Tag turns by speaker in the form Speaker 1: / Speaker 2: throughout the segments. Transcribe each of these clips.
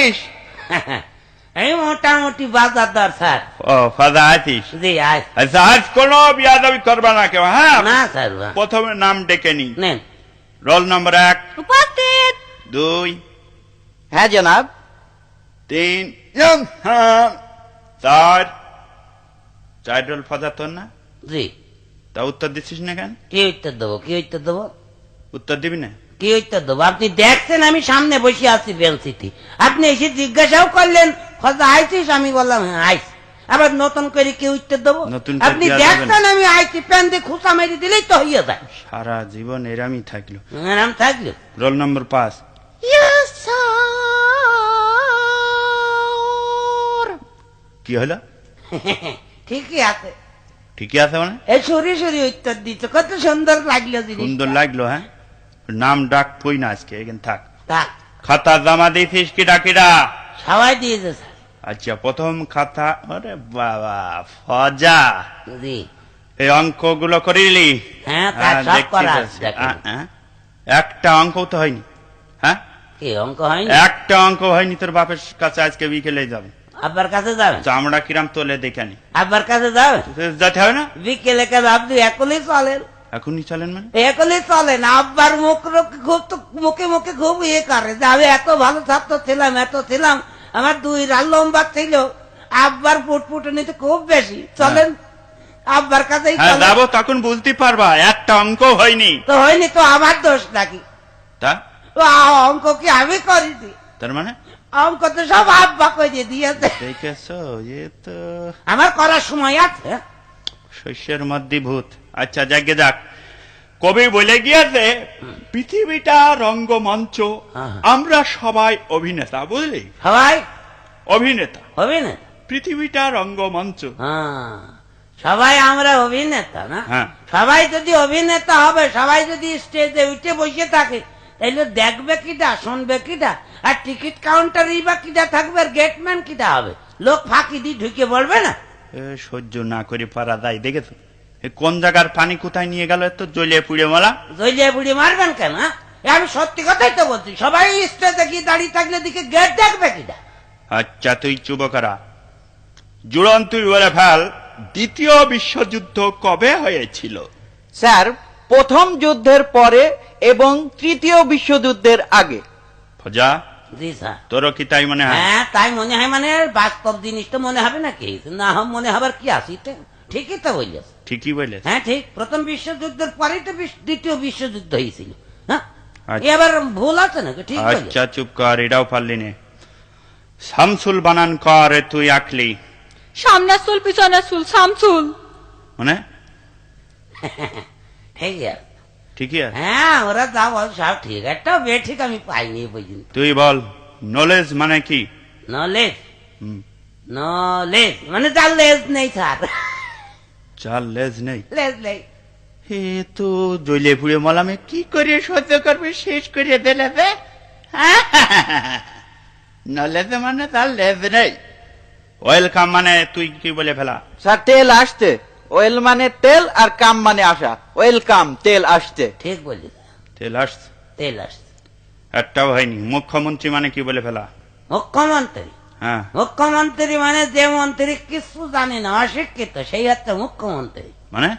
Speaker 1: আছিস?
Speaker 2: এই মোটামুটি বাজার দর স্যার।
Speaker 1: ও ফাজা আছিস?
Speaker 2: জি আজ।
Speaker 1: আচ্ছা আজ কোনো বিয়াদবি করবা না কেউ, হ্যাঁ?
Speaker 2: না স্যার।
Speaker 1: প্রথমে নাম ডেকে নি।
Speaker 2: নেন।
Speaker 1: রোল নম্বর 1,
Speaker 3: উপস্থিত।
Speaker 1: 2,
Speaker 4: হ্যাঁ জনাব।
Speaker 1: 3, 4 রোল ফাজা তোর না?
Speaker 2: জি।
Speaker 1: তা উত্তর দিচ্ছিস না কেন?
Speaker 2: কি উত্তর দেবো? কি উত্তর দেবো?
Speaker 1: উত্তর দিবি না?
Speaker 2: কি উত্তর দেবো? আপনি দেখছেন আমি সামনে বসে আছি বেঞ্চিতে, আপনি এসে জিজ্ঞাসাও করলেন খোঁজা আইছিস, আমি বললাম হ্যাঁ আইস। আবার নতুন করে কি উত্তর দেবো?
Speaker 1: নতুন
Speaker 2: আপনি দেখছেন আমি আইছি, প্যান দিয়ে খুঁচা মেরে দিলেই তো হইয়া যায়।
Speaker 1: সারা জীবন এরামই থাকলো।
Speaker 2: এরম থাকলো।
Speaker 1: Roll number 5।
Speaker 3: Yes sir.
Speaker 1: কি হলো?
Speaker 2: ঠিকই আছে।
Speaker 1: ঠিকই আছে মানে?
Speaker 2: এই সরি সরি উত্তর দিচ্ছে, কত সুন্দর লাগলো জিনিস।
Speaker 1: সুন্দর লাগলো, হ্যাঁ? নাম ডাক কই না আজকে, এখানে থাক।
Speaker 2: থাক।
Speaker 1: খাতা জমা দিয়েছিস কিডা কিডা?
Speaker 2: সবাই দিয়েছে স্যার।
Speaker 1: আচ্ছা প্রথম খাতা, আরে বাবা ফজা,
Speaker 2: জি।
Speaker 1: এই অঙ্কগুলো করিলি?
Speaker 2: হ্যাঁ তার সব
Speaker 1: দেখছি
Speaker 2: করা
Speaker 1: তো।
Speaker 2: আছে, দেখেন।
Speaker 1: একটা অঙ্ক তো হয়নি, হ্যাঁ?
Speaker 2: কি অঙ্ক হয়নি?
Speaker 1: একটা অঙ্ক হয়নি। তোর বাপের কাছে আজকে বিকেলে যাবে।
Speaker 2: আব্বার কাছে যাবে?
Speaker 1: চামড়া কিরাম তোলে দেখে নি।
Speaker 2: আব্বার কাছে যাবে?
Speaker 1: যেতে হবে না?
Speaker 2: বিকেলে কাজ আপনি একলে চলেন?
Speaker 1: এখনই চলেন মানে?
Speaker 2: একলে চলেন। আব্বার মুখ খুব তো মুখে মুখে খুব ইয়ে করে যে আমি এত ভালো ছাত্র ছিলাম, এত ছিলাম, আমার 2 রাল লম্বা ছিল। আব্বার ফুটফুটনিতে খুব বেশি। চলেন আব্বার কাছেই
Speaker 1: হ্যাঁ
Speaker 2: চলেন।
Speaker 1: যাবো, তখন বুঝতে পারবা একটা অঙ্ক হয়নি।
Speaker 2: তো হয়নি তো আমার দোষ নাকি?
Speaker 1: তা
Speaker 2: অঙ্ক কি আমি করেছি?
Speaker 1: তার মানে
Speaker 2: অঙ্ক তো সব আব্বা করে দিয়েছে।
Speaker 1: দেখেছো, এ তো
Speaker 2: আমার করার সময় আছে।
Speaker 1: শস্যের মধ্যে ভূত। আচ্ছা যাকে যাক, কবি বলে গিয়েছে পৃথিবীটা রঙ্গমঞ্চ,
Speaker 2: হ্যাঁ।
Speaker 1: আমরা সবাই অভিনেতা, বুঝলি?
Speaker 2: সবাই
Speaker 1: অভিনেতা।
Speaker 2: হবে না?
Speaker 1: পৃথিবীটা রঙ্গমঞ্চ।
Speaker 2: হ্যাঁ, সবাই আমরা অভিনেতা না?
Speaker 1: হ্যাঁ।
Speaker 2: সবাই যদি অভিনেতা হবে, সবাই যদি স্টেজে উঠে বসে থাকে, তাইলে দেখবে কিটা, শুনবে কিটা, আর টিকিট কাউন্টারই বা কিটা থাকবে, আর গেটম্যান কিটা হবে? লোক ফাঁকি দিয়ে ঢুকে বলবে না?
Speaker 1: এ সহ্য না করে পারা যায়, দেখেছো? এ কোন জায়গার পানি কোথায় নিয়ে গেল, এত জ্বলিয়ে পুড়ে মালা।
Speaker 2: জইলিয়া বুড়ি মারবেন কেন? হ্যাঁ? এ আমি সত্যি কথাই তো বলছি, সবাই স্টেজে গিয়ে দাঁড়িয়ে থাকলে দিকে গেট দেখবে কিটা?
Speaker 1: আচ্ছা তুই চুপ করা, জুড়ন তুই বলে ফেল, দ্বিতীয় বিশ্বযুদ্ধ কবে হয়েছিল?
Speaker 4: স্যার, প্রথম যুদ্ধের পরে এবং তৃতীয় বিশ্বযুদ্ধের আগে।
Speaker 1: ফজা,
Speaker 2: জি স্যার।
Speaker 1: তোরও কি তাই মনে হয়?
Speaker 2: হ্যাঁ তাই মনে হয়। মানে বাস্তব জিনিস তো মনে হবে নাকি? না মনে হবার কি আছে? ঠিকই তো বলছিস।
Speaker 1: ঠিকই বলেছ।
Speaker 2: হ্যাঁ ঠিক, প্রথম বিশ্বযুদ্ধের পরেই তো দ্বিতীয় বিশ্বযুদ্ধ হয়েছিল। হ্যাঁ
Speaker 1: আচ্ছা।
Speaker 2: এবার ভুল আছে নাকি? ঠিক বলেছ।
Speaker 1: আচ্ছা চুপ কর, এটাও পারলি নে। শামসুল বানান কর, তুই আঁকলি।
Speaker 3: সামনে চুল পিছনে চুল শামসুল।
Speaker 1: মানে
Speaker 2: ঠিক আছে।
Speaker 1: ঠিকই আছে।
Speaker 2: হ্যাঁ ওরা যা বল সব ঠিক, একটা বেঠিক আমি পাইনি এই পর্যন্ত।
Speaker 1: তুই বল নলেজ মানে কি?
Speaker 2: নলেজ?
Speaker 1: হুম,
Speaker 2: নলেজ মানে যার লেজ নেই স্যার।
Speaker 1: চার লেজ নেই।
Speaker 2: লেজ নেই।
Speaker 1: এ তো জ্বলিয়ে পুড়ে মলামে কি করে সহ্য করবে, শেষ করে দিলে বে। নলেজ মানে তার লেজ নেই। ওয়েলকাম মানে তুই কি বলে ফেলা?
Speaker 4: স্যার, তেল আসতে। ওয়েল মানে তেল, আর কাম মানে আসা। ওয়েলকাম, তেল আসতে।
Speaker 2: ঠিক বলিস।
Speaker 1: তেল আসছে,
Speaker 2: তেল আসছে।
Speaker 1: একটাও হয়নি। মুখ্যমন্ত্রী মানে কি বলে ফেলা?
Speaker 2: মুখ্যমন্ত্রী?
Speaker 1: হ্যাঁ,
Speaker 2: মুখ্যমন্ত্রী মানে যে মন্ত্রী কিছু জানে না, অশিক্ষিত, সেই হচ্ছে মুখ্যমন্ত্রী।
Speaker 1: মানে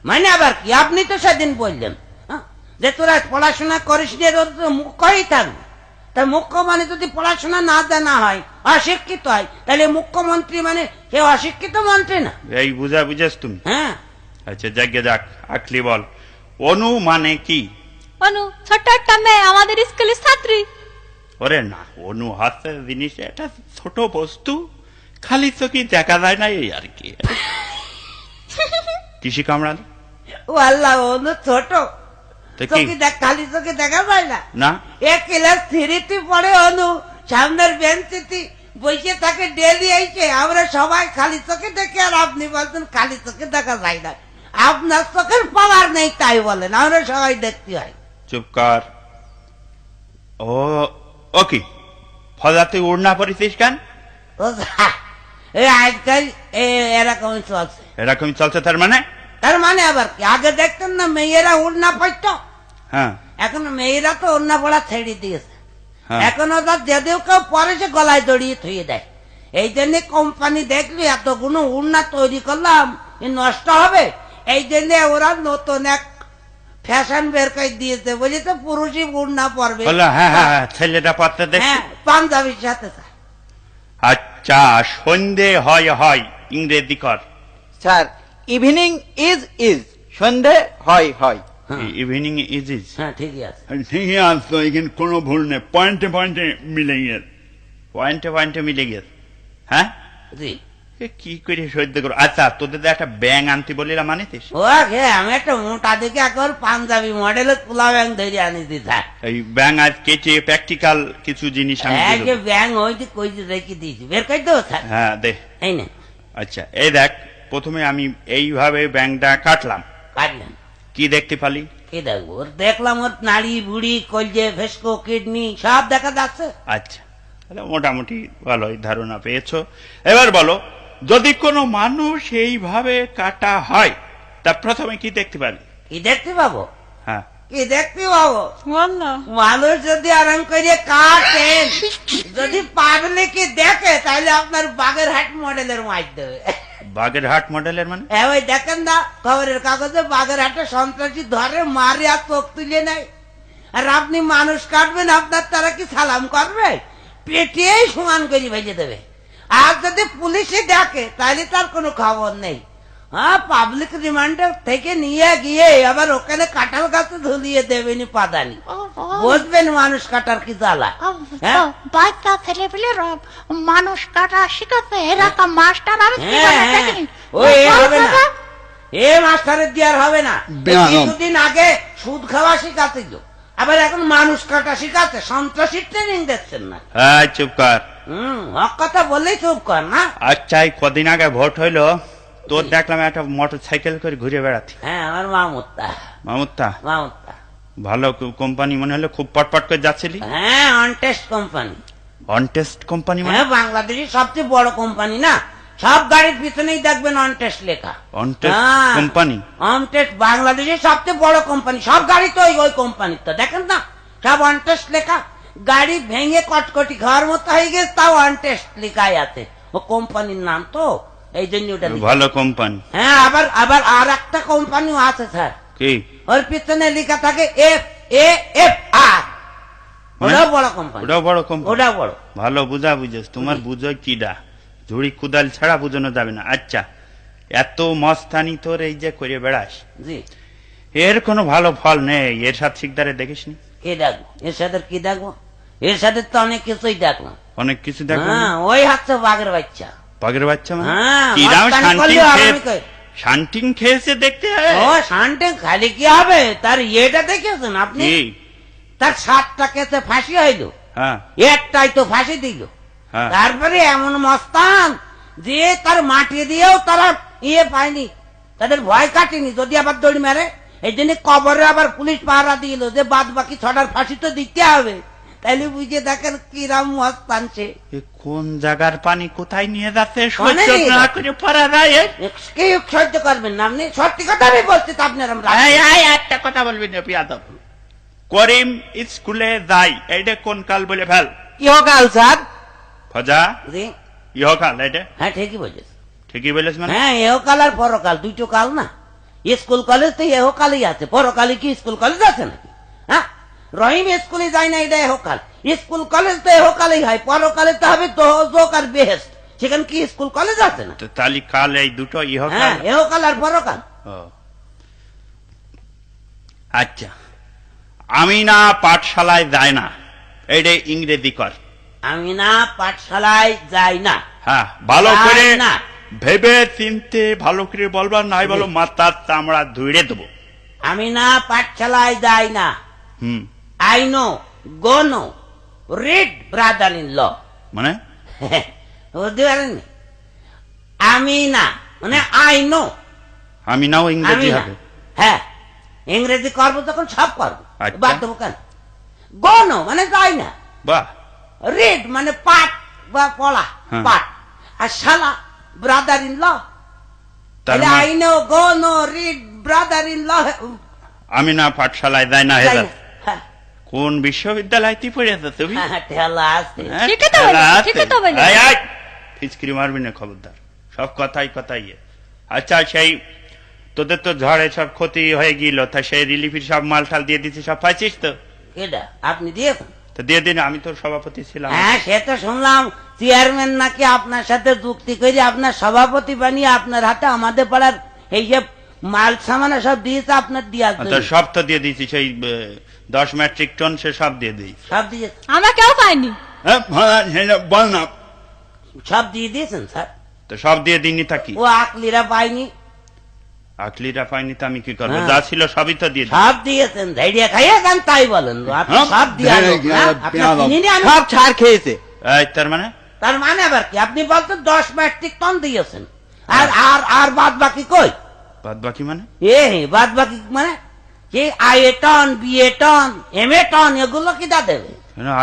Speaker 2: মানে আবার কি? আপনি তো সেদিন বললেন হ্যাঁ, যে তোরা পড়াশোনা করিস নি, তোর তো মুখ্যই থাকবে। তা মুখ্য মানে যদি পড়াশোনা না জানা হয়, অশিক্ষিত হয়, তাহলে মুখ্যমন্ত্রী মানে সে অশিক্ষিত মন্ত্রী না?
Speaker 1: এই বুঝেছ তুমি?
Speaker 2: হ্যাঁ।
Speaker 1: আচ্ছা যাকে যাক, আঁকলি বল অনু মানে কি?
Speaker 3: অনু ছোট্ট একটা মেয়ে, আমাদের স্কুলের ছাত্রী।
Speaker 1: ওরে না, অনু হাতে জিনিস, এটা ছোট বস্তু, খালি চোখে দেখা যায় না, এই আর কি। কৃষি কামড়াল
Speaker 2: ও আল্লাহ, অনু ছোট
Speaker 1: তো কি?
Speaker 2: চোখে খালি চোখে দেখা যায় না?
Speaker 1: না,
Speaker 2: এক ক্লাস 3 পড়ে অনু, সামনের বেঞ্চিতে বসে থাকে ডেলি এসে। আমরা সবাই খালি চোখে দেখি, আর আপনি বলছেন খালি চোখে দেখা যায় না। আপনার চোখের পাওয়ার নেই তাই বলেন, আমরা সবাই দেখতে হয়।
Speaker 1: চুপ কর। ও ও কি ফজা, তুই উড়না পড়েছিস কেন?
Speaker 2: ও এই আজকাল এরকম চলছে।
Speaker 1: এরকম চলছে তার মানে?
Speaker 2: তার মানে আবার কি? আগে দেখতেন না মেয়েরা উড়না পড়ত,
Speaker 1: হ্যাঁ
Speaker 2: এখন মেয়েরা তো উড়না পড়া ছেড়ে দিয়েছে।
Speaker 1: হ্যাঁ।
Speaker 2: এখন ওটা যদিও কেউ পরে সে গলায় দড়িয়ে থুয়ে দেয়। এই জন্য কোম্পানি দেখলি এতগুলো উড়না তৈরি করলাম এ নষ্ট হবে, এই জন্য ওরা নতুন এক ফ্যাশন বের করে দিয়েছে, বুঝলি তো, পুরুষই উড়না পরবে।
Speaker 1: বললো হ্যাঁ হ্যাঁ হ্যাঁ, ছেলেটা পড়তে দেখছি।
Speaker 2: হ্যাঁ, পাঞ্জাবির সাথে স্যার।
Speaker 1: আচ্ছা, সন্ধে হয় হয় ইংরেজি কর।
Speaker 4: স্যার, ইভিনিং ইজ সন্ধে হয় হয়।
Speaker 1: Evening is is.
Speaker 2: হ্যাঁ, ঠিকই আছে।
Speaker 1: ঠিকই আছে, এখানে কোনো ভুল নেই, পয়েন্টে পয়েন্টে মিলে গেছে, পয়েন্টে পয়েন্টে মিলে গেছে। হ্যাঁ,
Speaker 2: জি।
Speaker 1: এ কি করে সহ্য করো? আচ্ছা, তোদের তো একটা ব্যাং আনতে বলিলাম, আনিতিস?
Speaker 2: ও গে, আমি একটা মোটা দিকে একবার পাঞ্জাবি মডেলের পোলা ব্যাং ধরে আনিছি স্যার।
Speaker 1: এই ব্যাং আজ কেটে প্র্যাকটিক্যাল কিছু জিনিস আমি
Speaker 2: হ্যাঁ,
Speaker 1: দিয়ে
Speaker 2: যে
Speaker 1: দেবো।
Speaker 2: ব্যাং ওইটি কই যে রেখে দিয়েছি, বের করে দেবো স্যার।
Speaker 1: হ্যাঁ দে।
Speaker 2: এই না,
Speaker 1: আচ্ছা, এই দেখ, প্রথমে আমি এইভাবে ব্যাংটা কাটলাম,
Speaker 2: কাটলেন।
Speaker 1: কি দেখতে পালি?
Speaker 2: কি দেখবো? ওর দেখলাম ওর নাড়ি বুড়ি কলজে ভেস্কো কিডনি সব দেখা যাচ্ছে।
Speaker 1: আচ্ছা, তাহলে মোটামুটি ভালোই ধারণা পেয়েছো। এবার বলো, যদি কোনো মানুষ এইভাবে কাটা হয় তা প্রথমে কি দেখতে পারি?
Speaker 2: কি দেখতে পাবো?
Speaker 1: হ্যাঁ,
Speaker 2: কি দেখতে পাবো?
Speaker 3: والله
Speaker 2: মানুষ যদি আরাম করে কাটেন, যদি পাবলিকে দেখে তাহলে আপনার বাগেরহাট মডেলের মাইর দেবে।
Speaker 1: বাগেরহাট মডেলের মানে?
Speaker 2: হ্যাঁ, ওই দেখেন না খবরের কাগজে বাগেরহাটে সন্ত্রাসী ধরে মারে আর চোখ তুলে নেয়, আর আপনি মানুষ কাটবেন, আপনার তারা কি সালাম করবে? পেটিয়েই সমান করে ভেজে দেবে। আর যদি পুলিশে ডাকে তাহলে তার কোনো খবর নেই। হ্যাঁ, পাবলিক রিমান্ডে থেকে নিয়ে গিয়ে আবার ওখানে কাঁঠাল গাছে ঝুলিয়ে দেবেনি পাদানি। বুঝবেন মানুষ কাটার কি জ্বালা। হ্যাঁ?
Speaker 3: বাচ্চা ছেলে পেলে মানুষ কাটা শিখাচ্ছে, এরকম মাস্টার আমি
Speaker 2: হ্যাঁ, হ্যাঁ। ওই এ হবে না, এ মাস্টারের দিয়ে আর হবে না।
Speaker 1: বেয়াদব।
Speaker 2: কিছুদিন আগে সুদ খাওয়া শিখাচ্ছিল, আবার এখন মানুষ কাটা শিখাচ্ছে। সন্ত্রাসী ট্রেনিং দিচ্ছেন না।
Speaker 1: হ্যাঁ, চুপ কর।
Speaker 2: হক কথা বললেই চুপ কর না।
Speaker 1: আচ্ছা, এই কদিন আগে ভোট হইলো, তোর দেখলাম একটা মোটর সাইকেল করে ঘুরে বেড়াতি।
Speaker 2: হ্যাঁ, আমার মামুত্তা।
Speaker 1: মামুত্তা,
Speaker 2: মামুত্তা।
Speaker 1: ভালো কোম্পানি মনে হলো, খুব পটপট করে যাচ্ছিলি।
Speaker 2: হ্যাঁ, অনটেস্ট কোম্পানি।
Speaker 1: অনটেস্ট কোম্পানি মানে?
Speaker 2: হ্যাঁ, বাংলাদেশের সবচেয়ে বড় কোম্পানি না, সব গাড়ির পিছনেই দেখবেন অনটেস্ট লেখা।
Speaker 1: অনটেস্ট
Speaker 2: হ্যাঁ,
Speaker 1: কোম্পানি?
Speaker 2: অনটেস্ট বাংলাদেশের সবচেয়ে বড় কোম্পানি, সব গাড়ি তো ওই কোম্পানির, তো দেখেন না সব অনটেস্ট লেখা। গাড়ি ভেঙে কটকটি খাওয়ার মতো হয়ে গেছে, তাও অনটেস্ট লেখাই আছে, ও কোম্পানির নাম তো, এই জন্য ওটা লিখা।
Speaker 1: ভালো কোম্পানি।
Speaker 2: হ্যাঁ, আবার আবার আর একটা কোম্পানিও আছে স্যার,
Speaker 1: কি?
Speaker 2: ওর পিছনে লেখা থাকে FAFR, ওটাও বড় কোম্পানি।
Speaker 1: ওটাও বড় কোম্পানি?
Speaker 2: ওটাও বড়।
Speaker 1: ভালো বুঝা বুঝেছ, তোমার বুঝো কিডা, ঝুড়ি কুদাল ছাড়া বুঝানো যাবে না। আচ্ছা, এত মস্তানি তোর এই যে করে বেড়াস,
Speaker 2: জি,
Speaker 1: এর কোনো ভালো ফল নেই। এর সাথে শিকদারে দেখিস নি?
Speaker 2: কি দেখবো এর সাথে? কি দেখবো এর সাথে? তো অনেক কিছুই দেখলাম।
Speaker 1: অনেক কিছু দেখো।
Speaker 2: হ্যাঁ, ওই হচ্ছে বাঘের বাচ্চা।
Speaker 1: বাঘের বাচ্চা মানে?
Speaker 2: হ্যাঁ,
Speaker 1: কিরাম
Speaker 2: মস্তানি করলেও আরামই করে।
Speaker 1: শান্তিং খেয়েছে দেখতে হয়।
Speaker 2: ও শান্তে খালি কি হবে, তার ইয়েটা দেখেছেন আপনি?
Speaker 1: কি?
Speaker 2: তার 7টা কেসে ফাঁসি হইল,
Speaker 1: হ্যাঁ
Speaker 2: একটাই তো ফাঁসি দিল।
Speaker 1: হ্যাঁ।
Speaker 2: তারপরে এমন মস্তান যে তার মাটি দিয়েও তারা ইয়ে পায়নি, তাদের ভয় কাটেনি যদি আবার দড়ি মেরে। এই জন্য কবরে আবার পুলিশ পাহারা দিল যে বাদ বাকি 6টার ফাঁসি তো দিতে হবে। তাইলে বুঝে দেখেন কিরাম মস্তান সে।
Speaker 1: এ কোন জায়গার পানি কোথায় নিয়ে যাচ্ছে
Speaker 2: কোনে
Speaker 1: সহ্য
Speaker 2: নিয়ে
Speaker 1: না
Speaker 2: যাচ্ছে?
Speaker 1: করে পারা যায়?
Speaker 2: কে সহ্য করবেন না আপনি? সত্যি কথা আমি বলছি তো আপনার।
Speaker 1: একটা কথা বলবি না পিয়াদব। করিম স্কুলে যাই, এইটা কোন কাল বলে ফেল।
Speaker 4: ইহকাল স্যার।
Speaker 1: ফজা,
Speaker 2: জি,
Speaker 1: ইহকাল এটা?
Speaker 2: হ্যাঁ ঠিকই বলছিস।
Speaker 1: ঠিকই বলেছ মানে?
Speaker 2: হ্যাঁ, এহকাল আর পরকাল দুইটো কাল না। স্কুল কলেজ তো এহকালই আছে, পরকালে কি স্কুল কলেজ আছে নাকি? হ্যাঁ, রহিম স্কুলে যায় না, এটা এহকাল। স্কুল কলেজ তো এহকালেই হয়, পরকালে তো হবে দোজক আর বেহেশত, সেখানে কি স্কুল কলেজ আছে না?
Speaker 1: তো তালি কাল এই দুটো ইহকাল?
Speaker 2: হ্যাঁ, এহকাল আর পরকাল।
Speaker 1: ও আচ্ছা, আমি না পাঠশালায় যায় না, এইটা ইংরেজি কর।
Speaker 2: আমি না পাঠশালায় যাই না।
Speaker 1: হ্যাঁ, ভালো
Speaker 2: যাই
Speaker 1: করে
Speaker 2: না।
Speaker 1: ভেবে চিনতে ভালো করে বলবার, নাই বলো মাথার চামড়া ধুইড়ে দেবো।
Speaker 2: আমি না পাঠশালায় যাই না।
Speaker 1: Hmm,
Speaker 2: I know, go no, read brother in law.
Speaker 1: মানে?
Speaker 2: বুঝতে পারেননি? আমি না মানে আই নো।
Speaker 1: আমি নাও
Speaker 2: আমি
Speaker 1: ইংরেজি
Speaker 2: না,
Speaker 1: হবে?
Speaker 2: হ্যাঁ, ইংরেজি করবো তখন সব করবো,
Speaker 1: আচ্ছা।
Speaker 2: বাদ দেবো কেন? গো নো মানে যাই না,
Speaker 1: বাহ,
Speaker 2: রিড মানে পাঠ বা পড়া,
Speaker 1: হ্যাঁ।
Speaker 2: পাঠ, আর শালা ব্রাদার ইন ল।
Speaker 1: তার মানে
Speaker 2: I know, go no, read brother in law.
Speaker 1: আমি না পাঠশালায় যাই না,
Speaker 2: যাই
Speaker 1: হেজার
Speaker 2: না, হ্যাঁ।
Speaker 1: কোন বিশ্ববিদ্যালয়তে পড়েছ তুমি?
Speaker 2: ঠেলা আছে।
Speaker 1: হ্যাঁ,
Speaker 3: ঠিকই তো
Speaker 1: খেলা
Speaker 3: বলেছো,
Speaker 1: আছে।
Speaker 3: ঠিকই তো বলেছো।
Speaker 1: এই, এই, ফিচকিরি মারবি না, খবরদার। সব কথাই কথাই। আচ্ছা, সেই তোদের তো ঝড়ে সব ক্ষতি হয়ে গেল, তা সেই রিলিফের সব মাল টাল দিয়ে দিচ্ছি, সব পাইছিস তো?
Speaker 2: কেডা আপনি দিয়েছেন?
Speaker 1: তো দিয়ে দিন, আমি তোর সভাপতি ছিলাম।
Speaker 2: হ্যাঁ, সে তো শুনলাম চেয়ারম্যান নাকি আপনার সাথে যুক্তি করে আপনার সভাপতি বানিয়ে আপনার হাতে আমাদের পাড়ার এই যে মাল সামানা সব দিয়েছে আপনার দেওয়ার
Speaker 1: তো
Speaker 2: জন্য।
Speaker 1: সব তো দিয়ে দিয়েছি, সেই 10 মেট্রিক টন সে সব দিয়ে দিই।
Speaker 2: সব দিয়েছে?
Speaker 3: আমরা কেউ পাইনি।
Speaker 1: বল না।
Speaker 2: সব দিয়ে দিয়েছেন স্যার?
Speaker 1: তো সব দিয়ে দিনই থাকি।
Speaker 2: ও আকলিরা পাইনি?
Speaker 1: আকলিরা পাইনি তো আমি কি করবো?
Speaker 2: হ্যাঁ।
Speaker 1: যা ছিল সবই তো দিয়ে দিই।
Speaker 2: সব দিয়েছেন, ধৈর্য খাইয়ে যান তাই বলেন। আপনি
Speaker 1: হ্যাঁ,
Speaker 2: সব দিয়ে
Speaker 1: ধৈর্য
Speaker 2: লোক না?
Speaker 1: খাইয়ে
Speaker 2: আপনার
Speaker 1: দিয়ে
Speaker 2: চিনি না আমি?
Speaker 4: সব ছাড় খেয়েছে।
Speaker 1: এই, তার মানে
Speaker 2: তার মানে আবার কি? আপনি বলতেন 10 মেট্রিক টন দিয়েছেন, আর আর আর বাদ বাকি কই?
Speaker 1: বাদ বাকি মানে?
Speaker 2: বাদ বাকি মানে যে আইএ টন, বিএ টন, এমএ টন এগুলো কি দা দেবে?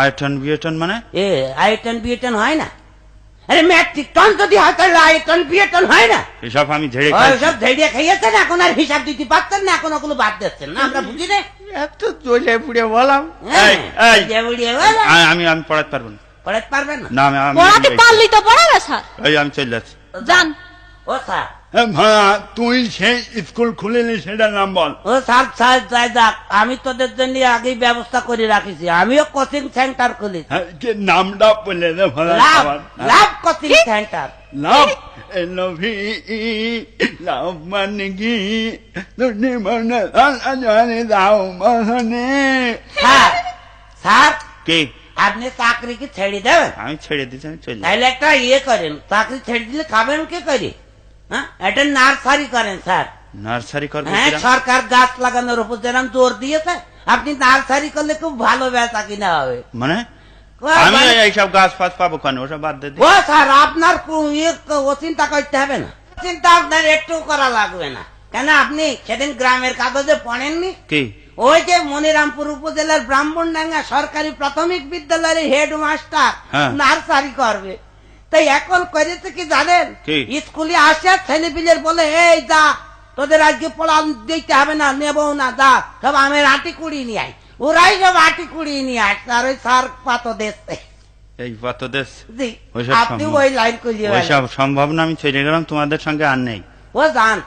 Speaker 1: আয়টন বিয়েটন মানে?
Speaker 2: আইএ টন, বিএ টন হয় না? আরে মেট্রিক টন যদি হয় তাহলে আইএ টন, বিএ টন হয় না?
Speaker 1: এসব আমি ঝেড়ে খাইছি।
Speaker 2: সব ধৈর্য খাইয়েছেন, এখন আর হিসাব দিতে পারতেন না, এখন ওগুলো বাদ দিচ্ছেন না? আমরা বুঝি না।
Speaker 1: এত জ্বলে পুড়ে বললাম।
Speaker 2: হ্যাঁ,
Speaker 1: এই,
Speaker 2: যে বুড়িয়ে বলে,
Speaker 1: আমি পড়াতে পারবো না।
Speaker 2: পড়াতে পারবেন না?
Speaker 1: না, আমি
Speaker 3: পড়াতে পারলি তো পড়াবে স্যার।
Speaker 1: এই, আমি চলে যাচ্ছি।
Speaker 3: যান।
Speaker 2: ও স্যার,
Speaker 1: তুই সেই স্কুল খুলিনি, সেটার নাম বল।
Speaker 2: ও স্যার, স্যার যাই যাক, আমি তোদের জন্য আগেই ব্যবস্থা করে রাখিছি, আমিও কোচিং সেন্টার খুলেছি।
Speaker 1: নামটা বললে রে ভাড়া।
Speaker 2: লাভ লাভ কোচিং সেন্টার।
Speaker 1: লাভ এলভি লাভ মানে কি? তুমি মনে জানে দাও মনে।
Speaker 2: স্যার, স্যার
Speaker 1: কে?
Speaker 2: আপনি চাকরি কি ছেড়ে দেবেন?
Speaker 1: আমি ছেড়ে দিচ্ছি, আমি চলে যাচ্ছি।
Speaker 2: তাহলে একটা ইয়ে করেন, চাকরি ছেড়ে দিলে খাবেন কে করে? হ্যাঁ, এটা নার্সারি করেন স্যার।
Speaker 1: নার্সারি করবো?
Speaker 2: হ্যাঁ,
Speaker 1: কিরম?
Speaker 2: সরকার গাছ লাগানোর উপর যেরকম জোর দিয়েছে, আপনি নার্সারি করলে খুব ভালো বেচা কিনা হবে।
Speaker 1: মানে
Speaker 2: ও,
Speaker 1: আমি
Speaker 2: মানে-
Speaker 1: এইসব গাছ ফাছ পাবো কেন? ওসব বাদ দিয়ে দিই।
Speaker 2: ও স্যার, আপনার ও চিন্তা করতে হবে না, চিন্তা আপনার একটু করা লাগবে না। কেন আপনি সেদিন গ্রামের কাগজে পড়েননি?
Speaker 1: কি?
Speaker 2: ওই যে মনিরামপুর উপজেলার ব্রাহ্মণডাঙ্গা সরকারি প্রাথমিক বিদ্যালয়ের হেডমাস্টার
Speaker 1: হ্যাঁ।
Speaker 2: নার্সারি করবে। তাই এখন করেছে কি জানেন?
Speaker 1: কি?
Speaker 2: স্কুলে আসে ছেলে পিলের বলে, এই যা, তোদের আজকে পড়া দিতে হবে না, নেবো না, যা সব আমের আটি কুড়িয়ে নিয়ে আয়। ওরাই সব আটি কুড়িয়ে নিয়ে আসছে, আর ওই সার পাতো দেখছে।
Speaker 1: এই কত দেশ?
Speaker 2: জি,
Speaker 1: ওইসব
Speaker 2: আপনি
Speaker 1: সম্ভব।
Speaker 2: ওই লাইন করিয়ে
Speaker 1: ওইসব সম্ভব না, আমি চলে গেলাম, তোমাদের সঙ্গে আর নেই।
Speaker 2: ও জান।